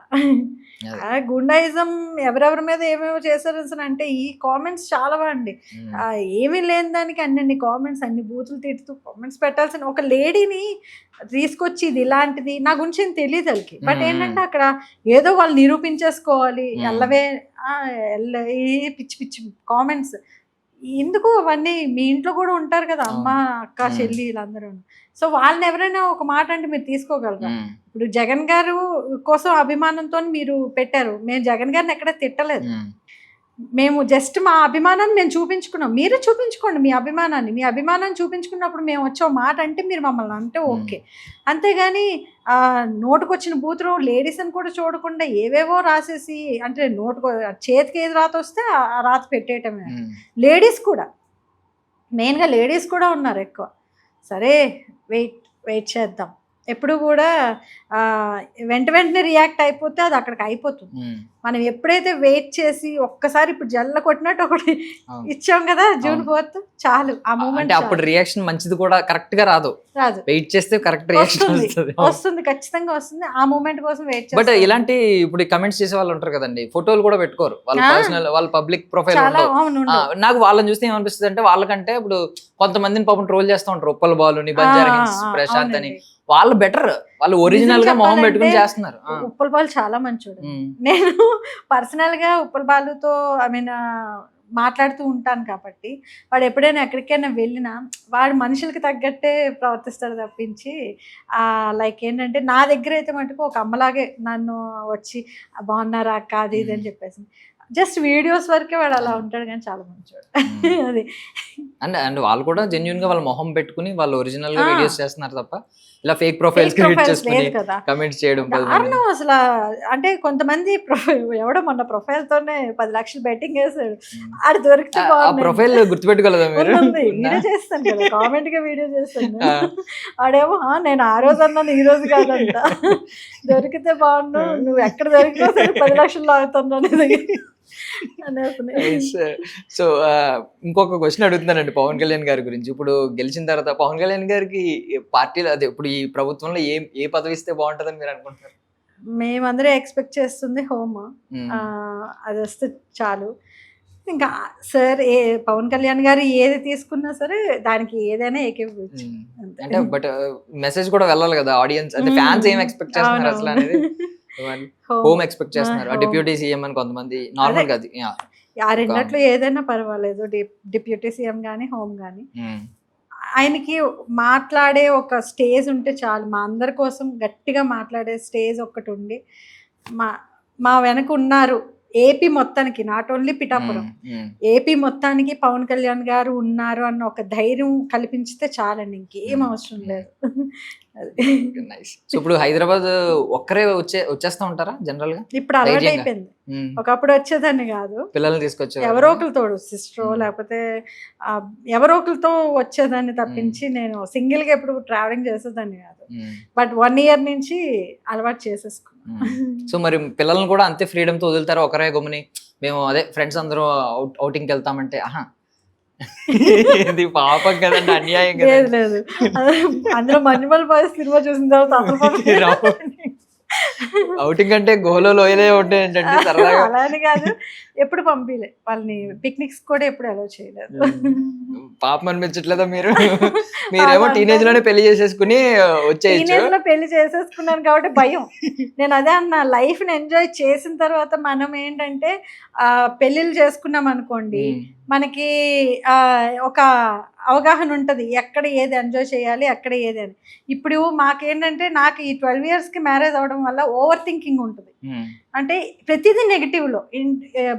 గుండాయిజం ఎవరెవరి మీద ఏమేమో చేశారు అంటే ఈ కామెంట్స్ చాలా అండి. ఏమీ లేని దానికి అన్ని కామెంట్స్, అన్ని బూతులు తిడుతూ కామెంట్స్ పెట్టాల్సిన ఒక లేడీని తీసుకొచ్చి ఇది ఇలాంటిది నా గురించి ఏం తెలియదు వాళ్ళకి. బట్ ఏంటంటే అక్కడ ఏదో వాళ్ళు నిరూపించేసుకోవాలి, ఎల్లవే పిచ్చి పిచ్చి కామెంట్స్ ఎందుకు అవన్నీ? మీ ఇంట్లో కూడా ఉంటారు కదా అమ్మ, అక్క, చెల్లి వీళ్ళందరూ. సో వాళ్ళని ఎవరైనా ఒక మాట అంటే మీరు తీసుకోగలరా? ఇప్పుడు జగన్ గారు కోసం అభిమానంతో మీరు పెట్టారు, మేము జగన్ గారిని ఎక్కడ తిట్టలేదు. మేము జస్ట్ మా అభిమానాన్ని మేము చూపించుకున్నాం. మీరు చూపించుకోండి మీ అభిమానాన్ని చూపించుకున్నప్పుడు మేము వచ్చే మాట అంటే మీరు మమ్మల్ని అంటే ఓకే. అంతేగాని నోటుకొచ్చిన బూతులు లేడీస్ అని కూడా చూడకుండా ఏవేవో రాసేసి, అంటే చేతికి ఏది రాత వస్తే ఆ రాత పెట్టేయటమే. లేడీస్ కూడా మెయిన్గా లేడీస్ కూడా ఉన్నారు ఎక్కువ. సరే వెయిట్ చేద్దాం. ఎప్పుడు కూడా వెంటనే రియాక్ట్ అయిపోతే అది అక్కడికి అయిపోతుంది. మనం ఎప్పుడైతే వెయిట్ చేసి ఒక్కసారి ఇప్పుడు జల్ల కొట్టినట్టు ఒకటి ఇచ్చాం కదా June 4th, చాలు ఆ మూమెంట్. అంటే అప్పుడు రియాక్షన్ మంచిది కూడా కరెక్ట్ గా రాదు, వెయిట్ చేస్తే కరెక్ట్ రియాక్షన్ వస్తుంది, ఖచ్చితంగా వస్తుంది. ఆ మూమెంట్ కోసం వెయిట్ చేస్తాం. బట్ ఇలాంటి ఇప్పుడు కమెంట్స్ చేసే వాళ్ళు ఉంటారు కదండి, ఫోటోలు కూడా పెట్టుకోరు, వాళ్ళ పర్సనల్ వాళ్ళ పబ్లిక్ ప్రొఫైల్. నాకు వాళ్ళని చూస్తే ఏమనిపిస్తుంది అంటే, వాళ్ళకంటే ఇప్పుడు కొంతమందిని పాపం ట్రోల్ చేస్తూ ఉంటారు, ఉప్పల్ బాలుని, బంజారా హిల్స్ ప్రశాంత్ అని. వాళ్ళు బెటర్, వాళ్ళు ఒరిజినల్ గా మొహం పెట్టుకుని చేస్తున్నారు. ఉప్పల్ బాలు చాలా మంచోడు. నేను పర్సనల్ గా ఉప్పల్ బాలుతో మాట్లాడుతూ ఉంటాను కాబట్టి, వాడు ఎప్పుడైనా ఎక్కడికైనా వెళ్ళినా వాడు మనుషులకి తగ్గట్టే ప్రవర్తిస్తాడు తప్పించి లైక్ ఏంటంటే, నా దగ్గర అయితే మటుకు ఒక అమ్మలాగే నన్ను వచ్చి బాగున్నారా అక్క అది ఇది అని చెప్పేసి, జస్ట్ వీడియోస్ వరకే వాడు అలా ఉంటాడు, కానీ చాలా మంచివాడు. అది అండ్ వాళ్ళు కూడా జెన్యున్ గా వాళ్ళ మొహం పెట్టుకుని వాళ్ళు ఒరిజినల్ గా వీడియోస్ చేస్తున్నారు తప్ప ఇలా ఫేక్ ప్రొఫైల్స్ క్రియేట్ చేసుకుని కమెంట్స్ చేయడం కారణం అసలు. అంటే కొంతమంది ఎవడో మొన్న ప్రొఫైల్ తోనే 10 లక్షలు బెట్టింగ్ వేసాడు, ఆడు దొరికితే ప్రొఫైల్ గుర్తుపెట్టుకోలేదా మీరు? వీడియో చేస్తాను కదా, కామెంట్ గా వీడియో చేస్తాను. ఆడేమో నేను ఆ రోజు అన్నాను ఈ రోజు కాదంట, దొరికితే బాగుండు, నువ్వు ఎక్కడ దొరికినా సరే 10 లక్షలు లాగుతున్నాను. సో ఇంకొక క్వశ్చన్ అడుగుతున్నానండి పవన్ కళ్యాణ్ గారి గురించి. ఇప్పుడు గెలిచిన తర్వాత పవన్ కళ్యాణ్ గారికి పార్టీలో అదే ఇప్పుడు ఈ ప్రభుత్వంలో ఏ పదవి ఇస్తే బాగుంటుందని మీరు అనుకుంటారు? మేమందరూ ఎక్స్పెక్ట్ చేస్తుంది హోమ్, అది వస్తే చాలు. ఇంకా సార్ పవన్ కళ్యాణ్ గారు ఏది తీసుకున్నా సరే దానికి ఏదైనా ఏకీభవించు. అంటే బట్ మెసేజ్ కూడా వెళ్ళాలి కదా ఆడియన్స్, అంటే ఫ్యాన్స్ ఏం ఎక్స్పెక్ట్ చేస్తున్నారు అసలు అనేది. హోమ్ ఎక్స్పెక్ట్ చేస్తున్నారు, డిప్యూటీ సీఎం అని కొంతమంది, నార్మల్ గా ఆ రెండిట్లో ఏదైనా పర్వాలేదు, డిప్యూటీ సీఎం గానీ హోమ్ గానీ. ఆయనకి మాట్లాడే ఒక స్టేజ్ ఉంటే చాలు, మా అందరి కోసం గట్టిగా మాట్లాడే స్టేజ్ ఒక్కటి ఉండి, మా వెనక ఉన్నారు ఏపీ మొత్తానికి, నాట్ ఓన్లీ పిఠాపురం, ఏపీ మొత్తానికి పవన్ కళ్యాణ్ గారు ఉన్నారు అన్న ఒక ధైర్యం కల్పించితే చాలండి, ఇంకేం అవసరం లేదు. సో ఇప్పుడు హైదరాబాద్ ఒక్కరే వచ్చేస్తా ఉంటారా జనరల్ గా? ఇప్పుడు అలవాటు అయిపోయింది, ఒకప్పుడు వచ్చేదాన్ని కాదు, పిల్లల్ని తీసుకొచ్చే ఎవరో ఒకరితో, సిస్టరో లేకపోతే ఎవరో ఒకరితో వచ్చేదాన్ని తప్పించి నేను సింగిల్ గా ఎప్పుడు ట్రావెలింగ్ చేసేదాన్ని కాదు. బట్ 1 year నుంచి అలవాటు చేసేసుకున్నాను. సో మరి పిల్లల్ని కూడా అంతే ఫ్రీడమ్ తో వదులుతారా? ఒకరే గమ్ముని మేము అదే ఫ్రెండ్స్ అందరూ అవుటింగ్కి వెళ్తామంటే ఇది పాపం కదండి, అన్యాయం కదా. లేదు, అందులో మణిమల్ బాయ్స్ సినిమా చూసిన తర్వాత అవుటింగ్ అంటే గోలో లోయలే ఉంటాయి ఏంటంటే సరదాగా. అలానే కాదు, ఎప్పుడు పంపిలే వాళ్ళని పిక్నిక్స్ కూడా ఎప్పుడు అలౌ చేయలేదు. పాపం అనిపించట్లేదా మీరు? మీరేమో టీనేజ్ లోనే పెళ్లి చేసేసుకుని వచ్చేయచ్చు. టీనేజ్ లో పెళ్లి చేసేసుకున్నాను కాబట్టి భయం. నేను అదే అన్న, లైఫ్ ని ఎంజాయ్ చేసిన తర్వాత మనం ఏంటంటే పెళ్లిళ్ళు చేసుకున్నాం అనుకోండి, మనకి ఒక అవగాహన ఉంటుంది ఎక్కడ ఏది ఎంజాయ్ చేయాలి, ఎక్కడ ఏది అని. ఇప్పుడు మాకేంటంటే, నాకు ఈ 12 years కి మ్యారేజ్ అవడం వల్ల ఓవర్ థింకింగ్ ఉంటుంది. అంటే ప్రతిదీ నెగిటివ్లో,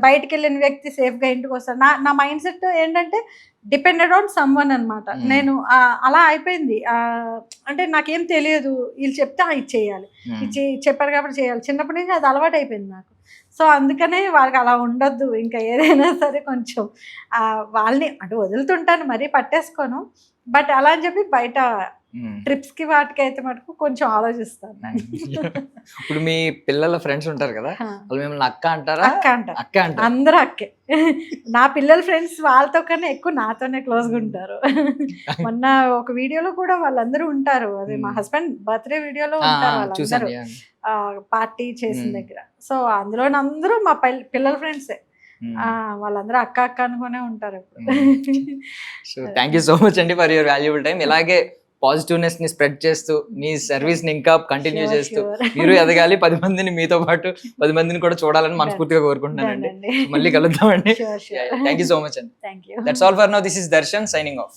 బయటికి వెళ్ళిన వ్యక్తి సేఫ్గా ఇంటికి వస్తారు. నా మైండ్ సెట్ ఏంటంటే డిపెండెడ్ ఆన్ సమ్వన్ అనమాట. నేను అలా అయిపోయింది. అంటే నాకేం తెలియదు, వీళ్ళు చెప్తే ఇది చేయాలి, ఇది చెప్పారు కాబట్టి చేయాలి. చిన్నప్పటి నుంచి అది అలవాటు అయిపోయింది నాకు. సో అందుకనే వాళ్ళకి అలా ఉండొద్దు, ఇంకా ఏదైనా సరే కొంచెం వాళ్ళని అంటే వదులుతుంటాను, మరీ పట్టేసుకోను. బట్ అలా అని చెప్పి బయట ట్రిప్స్ కి వాటికి అయితే మటుకు కొంచెం ఆలోచిస్తాను. ఇప్పుడు మీ పిల్లల ఫ్రెండ్స్ ఉంటారు కదా, వాళ్ళు మిమ్మల్ని అక్క అంటారా? అక్క అంటారు, అక్క అంటారు, అందరూ అక్కే. నా పిల్లల ఫ్రెండ్స్ వాళ్ళతో కన్నా ఎక్కువ నాతోనే క్లోజ్గా ఉంటారు. మొన్న ఒక వీడియోలో కూడా వాళ్ళందరూ ఉంటారు, అదే మా హస్బెండ్ బర్త్డే వీడియోలో ఉంటారు వాళ్ళందరూ పార్టీ చేసిన దగ్గర. సో అందులో అందరూ మా పిల్లల ఫ్రెండ్సే, వాళ్ళందరూ అక్క అక్క అనుకునే ఉంటారు. So thank you so much అండి ఫర్ యువర్ వాల్యుబుల్ టైం. ఇలాగే పాజిటివ్నెస్ ని స్ప్రెడ్ చేస్తూ మీ సర్వీస్ ని ఇంకా కంటిన్యూ చేస్తూ మీరు ఎదగాలి, 10 మందిని మీతో పాటు 10 మందిని కూడా చూడాలని మనస్ఫూర్తిగా కోరుకుంటున్నానండి. మళ్ళీ కలుద్దామండి. థ్యాంక్ యూ సో మచ్ అండి. That's all for now. This is Darshan signing off.